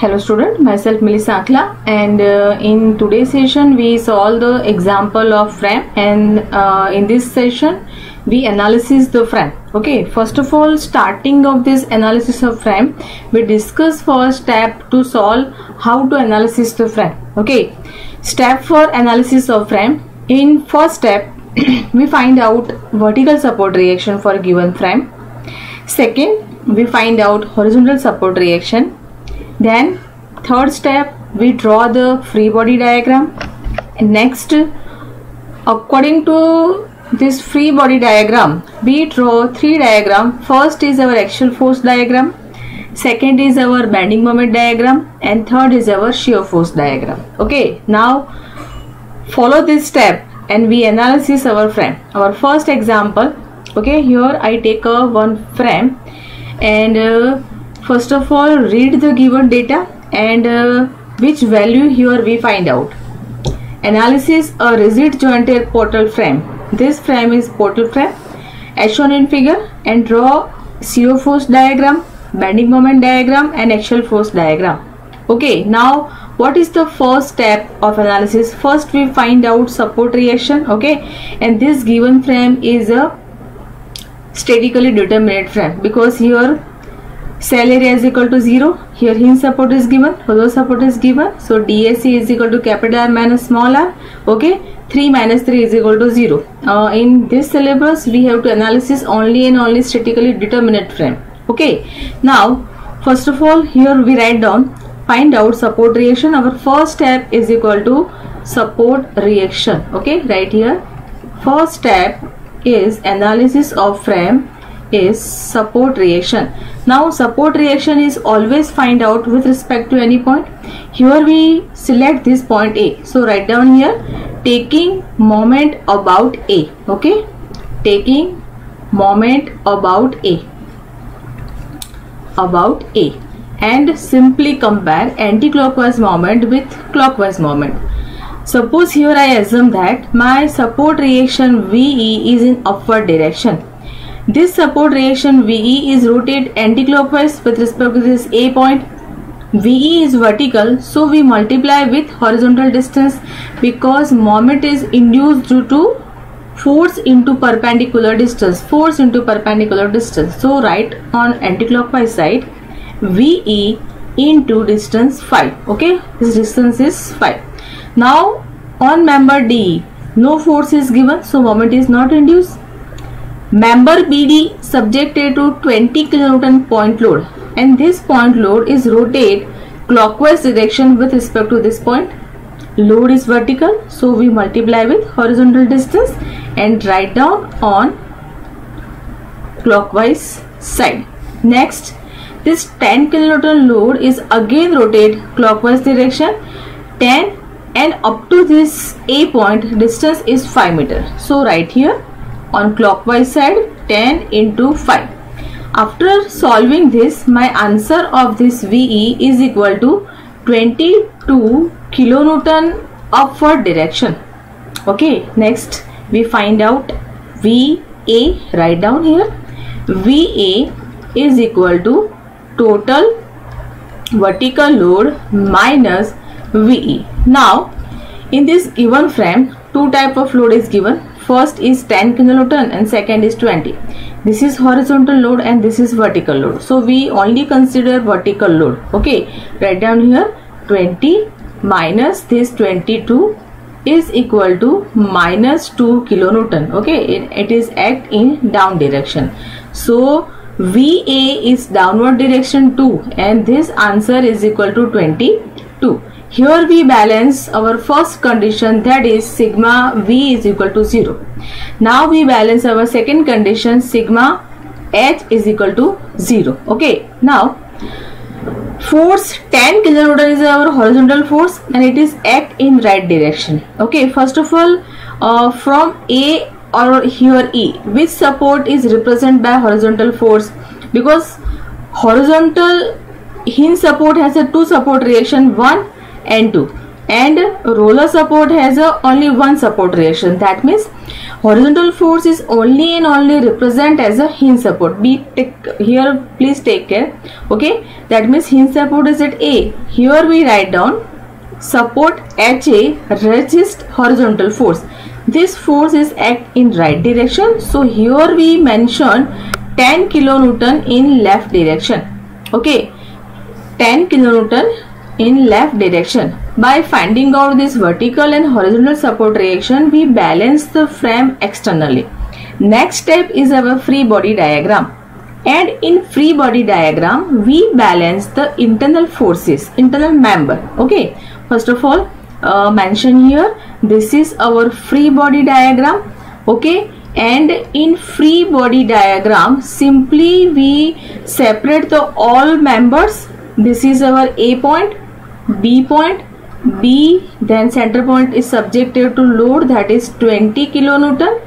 Hello student, myself Melissa Akla, and in today's session we solve the example of frame, and in this session we analysis the frame. Okay, first of all, starting of this analysis of frame, we discuss first step to solve how to analysis the frame. Okay, step for analysis of frame. In first step we find out vertical support reaction for a given frame. Second, we find out horizontal support reaction. Then third step, we draw the free body diagram. And next, according to this free body diagram, we draw three diagrams. First is our axial force diagram, second is our bending moment diagram, and third is our shear force diagram. Okay, now follow this step and we analyze our frame. Our first example, okay, here I take one frame, and first of all read the given data and which value here we find out. Analysis a rigid jointed portal frame. This frame is portal frame as shown in figure, and draw shear force diagram, bending moment diagram, and axial force diagram. Okay, now what is the first step of analysis? First we find out support reaction. Okay, and this given frame is a statically determinate frame because here cell area is equal to 0. Here hinge support is given, hollow support is given. So DAC is equal to capital R minus small r. Okay, 3 minus 3 is equal to 0. In this syllabus we have to analysis only and only statically determinate frame. Okay, now first of all here we write down find out support reaction. Our first step is equal to support reaction. Okay, right here first step is analysis of frame is support reaction. Now support reaction is always find out with respect to any point. Here we select this point A, so write down here taking moment about A. Okay, taking moment about A, and simply compare anti-clockwise moment with clockwise moment. Suppose here I assume that my support reaction VE is in upward direction. This support reaction VE is rotated anti-clockwise with respect to this A point. VE is vertical, so we multiply with horizontal distance because moment is induced due to force into perpendicular distance. So write on anti-clockwise side VE into distance 5. Okay, this distance is 5. Now on member D, no force is given, so moment is not induced. Member BD subjected to 20 kN point load, and this point load is rotated clockwise direction with respect to this point. Load is vertical, so we multiply with horizontal distance and write down on clockwise side. Next, this 10 kN load is again rotated clockwise direction 10, and up to this A point distance is 5 meters. So write here on clockwise side 10 into 5. After solving this, my answer of this VE is equal to 22 kilonewton upward direction. Okay, next we find out VA. Write down here VA is equal to total vertical load minus VE. Now in this given frame, two type of load is given. First is 10 kN and second is 20. This is horizontal load and this is vertical load. So we only consider vertical load. Okay, write down here 20 minus this 22 is equal to minus 2 kN. Okay, it is act in down direction. So VA is downward direction 2, and this answer is equal to 22. Here we balance our first condition, that is sigma V is equal to 0. Now we balance our second condition, sigma H is equal to 0. Okay, now force 10 kN is our horizontal force and it is act in right direction. Okay, first of all from A or here E, which support is represented by horizontal force? Because horizontal hinge support has a two support reaction, 1 and 2, and roller support has only one support reaction. That means Horizontal force is only and only represent as a hinge support. Here please take care. Okay, that means hinge support is at A. Here we write down support HA resist horizontal force. This force is act in right direction. So here we mention 10 kilonewton in left direction. Okay, 10 kilonewton in left direction. By finding out this vertical and horizontal support reaction, we balance the frame externally. Next step is our free body diagram. And in free body diagram, we balance the internal forces, internal member. Okay, first of all, mention here, this is our free body diagram. Okay, and in free body diagram, simply we separate the all members. This is our A point, B point, B, then center point is subjected to load, that is 20 kilonewton.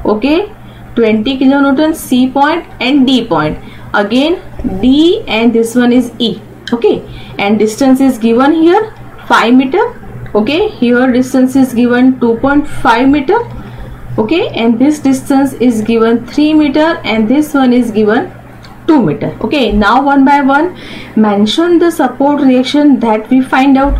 Okay, 20 kilonewton, C point and D point. Again D and this one is E. Okay, and distance is given here 5 meter. Okay, here distance is given 2.5 meter. Okay, and this distance is given 3 meter and this one is given 2 meter. Okay, now one by one mention the support reaction that we find out.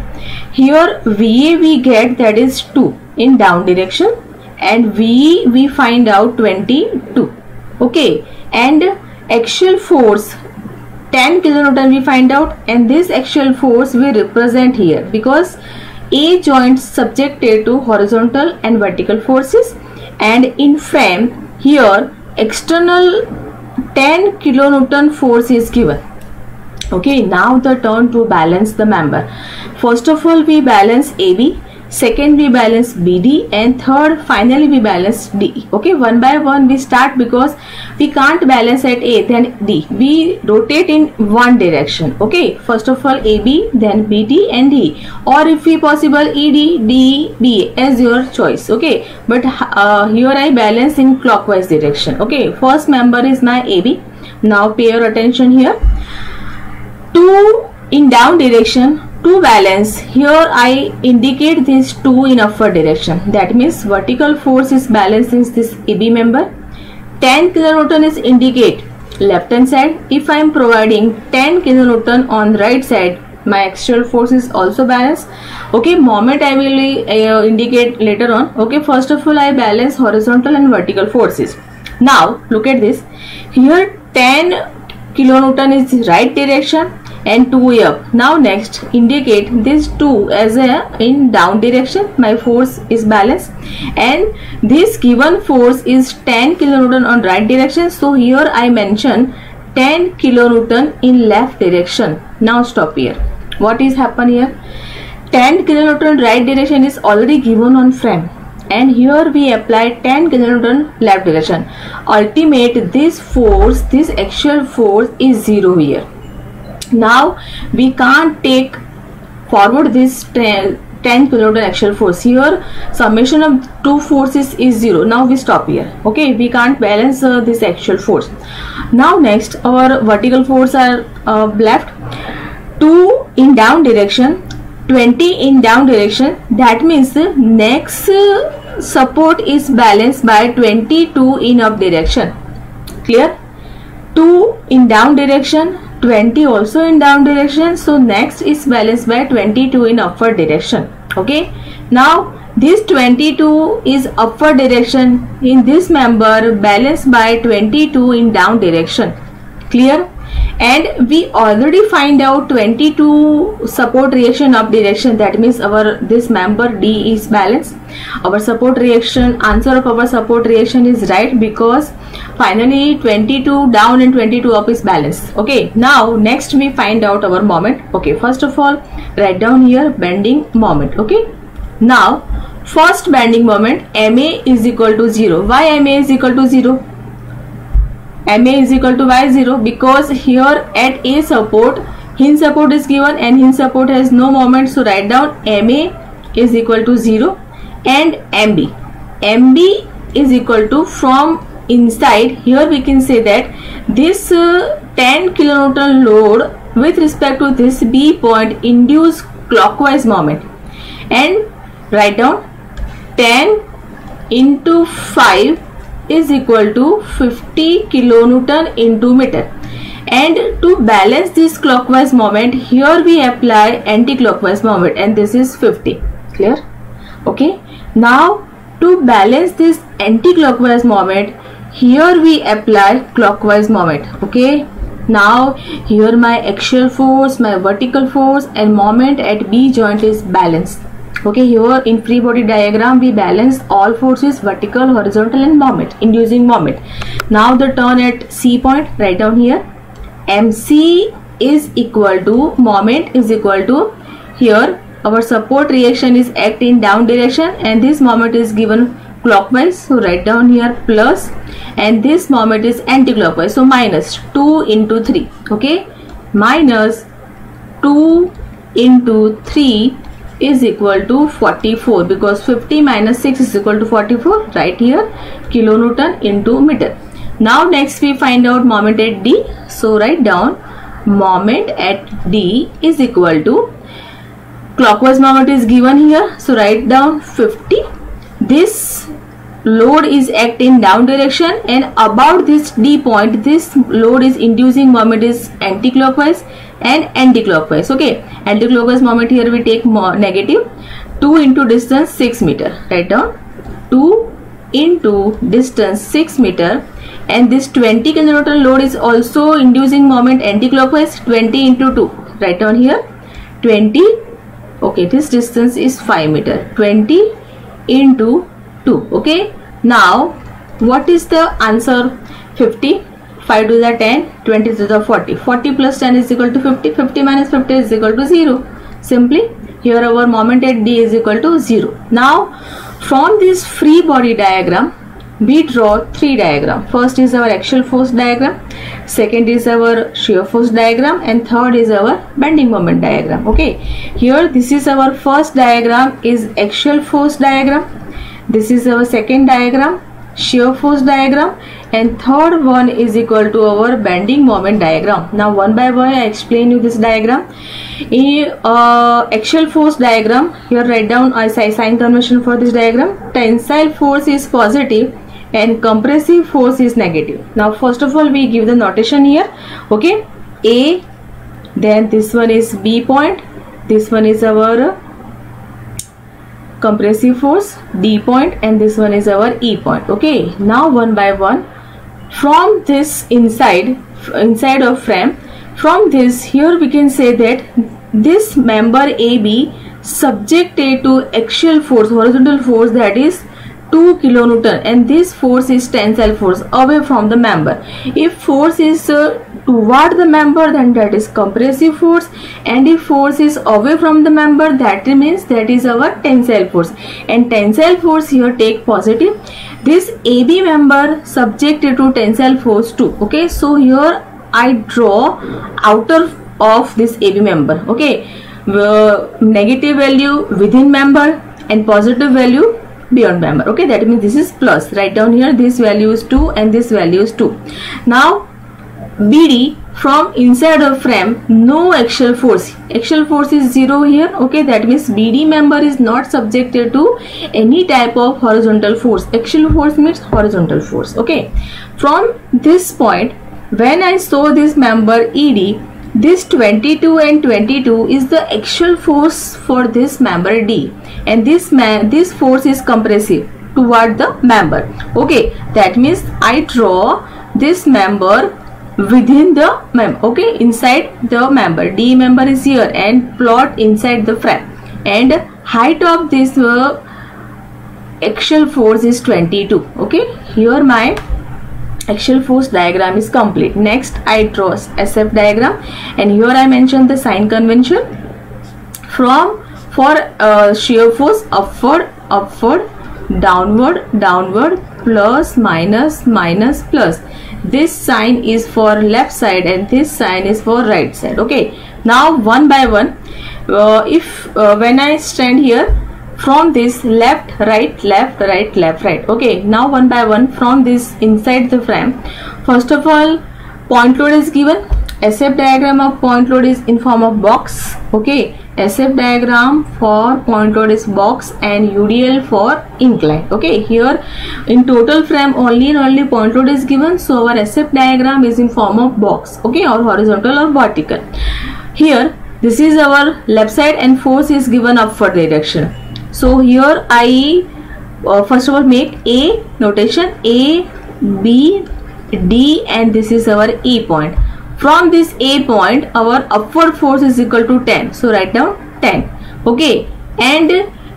Here VA we get, that is 2 in down direction, and VE we find out 22. Okay, and axial force 10 kilonewton we find out, and this axial force we represent here because A joints subjected to horizontal and vertical forces, and in frame here external 10 kilonewton force is given. Okay, now the turn to balance the member. First of all we balance AB, second we balance BD, and third finally we balance DE. Okay, one by one we start because we can't balance at A then D. We rotate in one direction. Okay, first of all AB, then BD and DE, or if we possible ED, DE, BA as your choice. Okay, but here I balance in clockwise direction. Okay, first member is my AB. Now pay your attention here. 2 in down direction, 2 balance. Here I indicate this 2 in upward direction. That means vertical force is balanced in this AB member. 10 kilonewton is indicate left hand side. If I am providing 10 kilonewton on right side, my axial force is also balanced. Okay, moment I will indicate later on. Okay, first of all I balance horizontal and vertical forces. Now look at this. Here 10 kilonewton is right direction and 2 up. Now next indicate this 2 as a in down direction. My force is balanced, and this given force is 10 kilonewton on right direction. So here I mention 10 kilonewton in left direction. Now stop here. What is happen here? 10 kilonewton right direction is already given on frame, and here we apply 10 kilonewton left direction. Ultimate this force, this axial force is 0 here. Now we can't take forward this 10 kilonewton axial force. Here summation of two forces is 0. Now we stop here. Okay, we can't balance this axial force. Now next our vertical force are left. 2 in down direction, 20 in down direction. That means the next support is balanced by 22 in up direction. Clear? 2 in down direction, 20 also in down direction. So next is balanced by 22 in upward direction. Okay, now this 22 is upward direction in this member, balanced by 22 in down direction. Clear? And we already find out 22 support reaction up direction. That means our this member D is balanced. Our support reaction, answer of our support reaction is right, because finally 22 down and 22 up is balanced. Okay, now next we find out our moment. Okay, first of all write down here bending moment. Okay, now first bending moment MA is equal to 0. Why MA is equal to 0? MA is equal to Y0 because here at A support, hinge support is given and hinge support has no moment. So write down MA is equal to 0 and MB. MB is equal to, from inside here we can say that this 10 kilonewton load with respect to this B point induce clockwise moment, and write down 10 into 5 is equal to 50 kilonewton into meter. And to balance this clockwise moment, here we apply anti-clockwise moment, and this is 50. Clear? Okay. Now to balance this anti-clockwise moment, here we apply clockwise moment. Okay. Now here my axial force, my vertical force, and moment at B joint is balanced. Okay, here in free body diagram we balance all forces, vertical, horizontal, and moment, inducing moment. Now the turn at C point, write down here. MC is equal to, moment is equal to, here our support reaction is act in down direction, and this moment is given clockwise, so write down here plus, and this moment is anti-clockwise, so minus 2 into 3. Okay, minus 2 into 3 is equal to 44, because 50 minus 6 is equal to 44. Right here kilonewton into meter. Now next we find out moment at D, so write down moment at D is equal to, clockwise moment is given here, so write down 50. This load is act in down direction, and about this D point this load is inducing moment is anti-clockwise and anti-clockwise. Okay, anti-clockwise moment here we take negative. 2 into distance 6 meter, write down 2 into distance 6 meter, and this 20 kilonewton load is also inducing moment anti-clockwise. 20 into 2, write down here 20. Okay, this distance is 5 meter. 20 into 2. Okay, now what is the answer? 50, 5 to the 10, 20 to the 40. 40 plus 10 is equal to 50. 50 minus 50 is equal to 0. Simply here our moment at D is equal to 0. Now from this free body diagram we draw 3 diagrams. First is our axial force diagram, second is our shear force diagram, and third is our bending moment diagram. Okay, here this is our first diagram is axial force diagram, this is our second diagram shear force diagram, and third one is equal to our bending moment diagram. Now one by one I explain you this diagram. In axial force diagram, here write down I sign convention for this diagram. Tensile force is positive and compressive force is negative. Now first of all we give the notation here. Okay, A, then this one is B point, this one is our compressive force, D point, and this one is our E point. Okay, now one by one from this inside of frame, from this here we can say that this member AB subjected to axial force, horizontal force, that is 2 kilonewton, and this force is tensile force away from the member. If force is toward the member, then that is compressive force, and if force is away from the member, that means that is our tensile force, and tensile force here take positive. This AB member subjected to tensile force 2. Okay, so here I draw outer of this AB member. Okay, negative value within member and positive value beyond member. Okay, that means this is plus. Write down here this value is 2 and this value is 2. Now BD, from inside of frame no axial force, axial force is 0 here. Okay, that means BD member is not subjected to any type of horizontal force. Axial force means horizontal force. Okay, from this point when I saw this member ED, this 22 and 22 is the axial force for this member D, and this force is compressive toward the member. Okay, that means I draw this member within the member. Okay, inside the member, D member is here, and plot inside the frame, and height of this axial force is 22. Okay, here my axial force diagram is complete. Next I draw SF diagram, and here I mention the sign convention. For shear force, upward, downward, plus, minus, plus. This sign is for left side and this sign is for right side. Okay, now one by one, when I stand here, from this left, right. Okay, now one by one from this inside the frame, first of all point load is given. SF diagram of point load is in form of box. Okay, SF diagram for point load is box and UDL for incline. Okay, here in total frame only and only point load is given, so our SF diagram is in form of box. Okay, or horizontal or vertical. Here this is our left side and force is given upward direction. So here I first of all make A notation, A, B, D, and this is our E point. From this A point our upward force is equal to 10, so write down 10. Okay, and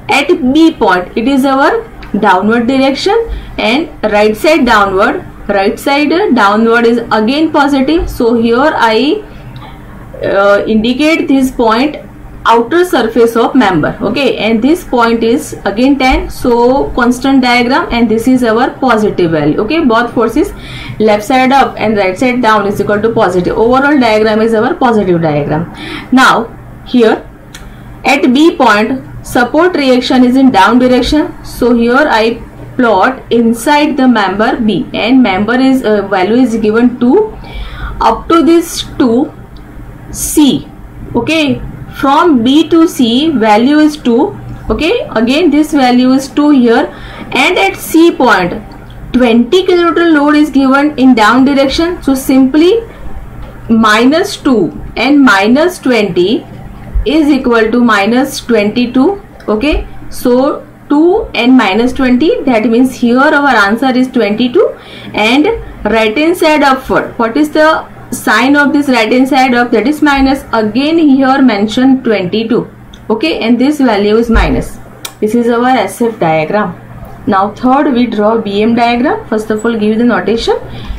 at B point it is our downward direction and right side downward is again positive, so here I indicate this point outer surface of member. Okay, and this point is again 10, so constant diagram, and this is our positive value. Okay, both forces left side up and right side down is equal to positive. Overall diagram is our positive diagram. Now here at B point support reaction is in down direction, so here I plot inside the member B, and member is value is given 2 up to this 2 C. Okay, from B to C value is 2. Okay, again this value is 2 here, and at C point 20 kN load is given in down direction, so simply minus 2 and minus 20 is equal to minus 22. Okay, so 2 and minus 20, that means here our answer is 22. And right hand side upward, what is the sign of this right hand side up? That is minus. Again here mention 22. Okay, and this value is minus. This is our SF diagram. Now third we draw BM diagram. First of all give the notation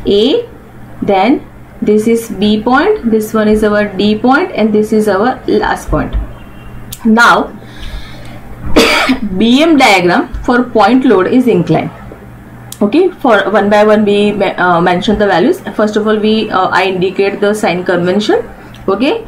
A, then this is B point, this one is our D point, and this is our last point. Now BM diagram for point load is incline. Okay, for one by one we mention the values. First of all I indicate the sign convention. Okay,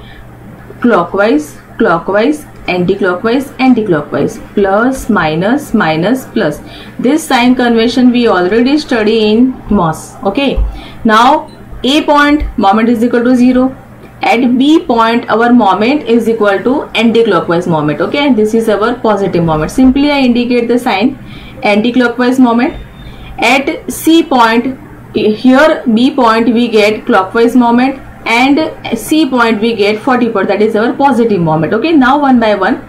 clockwise, clockwise, anti-clockwise, anti-clockwise, plus, minus, minus, plus. This sign convention we already study in MOS. Okay, now A point moment is equal to 0. At B point our moment is equal to anti-clockwise moment. Okay, and this is our positive moment. Simply I indicate the sign anti-clockwise moment. At C point, here B point we get clockwise moment, and C point we get 40%, that is our positive moment. Okay, now one by one,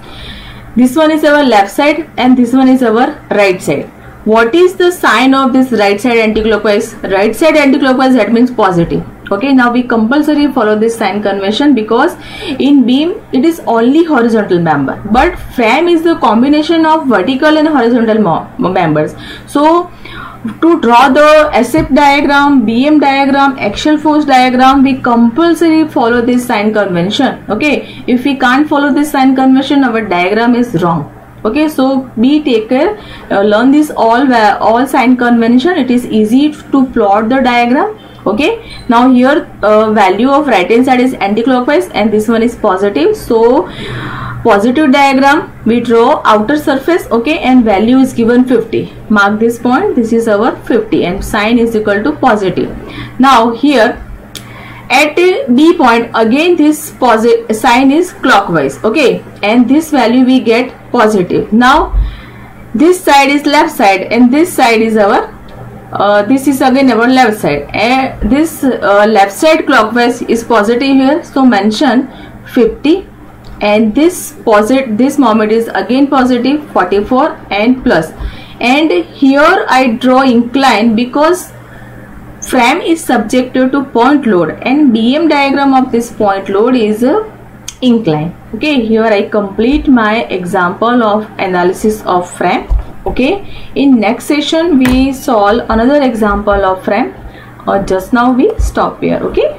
this one is our left side and this one is our right side. What is the sign of this right side anti-clockwise? Right side anti-clockwise, that means positive. Okay, now we compulsory follow this sign convention because in beam it is only horizontal member, but frame is the combination of vertical and horizontal members. So to draw the SF diagram, BM diagram, axial force diagram, we compulsory follow this sign convention. Okay, if we can't follow this sign convention, our diagram is wrong. Okay, so be take care, learn this all sign convention. It is easy to plot the diagram. Okay, now here value of right hand side is anti-clockwise and this one is positive, so positive diagram we draw outer surface. Okay, and value is given 50. Mark this point, this is our 50, and sign is equal to positive. Now here at B point again this positive sign is clockwise. Okay, and this value we get positive. Now this side is left side and this side is our this is again our left side, and this left side clockwise is positive here, so mention 50, and this moment is again positive 44 and plus. And here I draw incline because frame is subjected to point load and BM diagram of this point load is incline. Okay, here I complete my example of analysis of frame. Okay, in next session we solve another example of frame. Just now we stop here. Okay.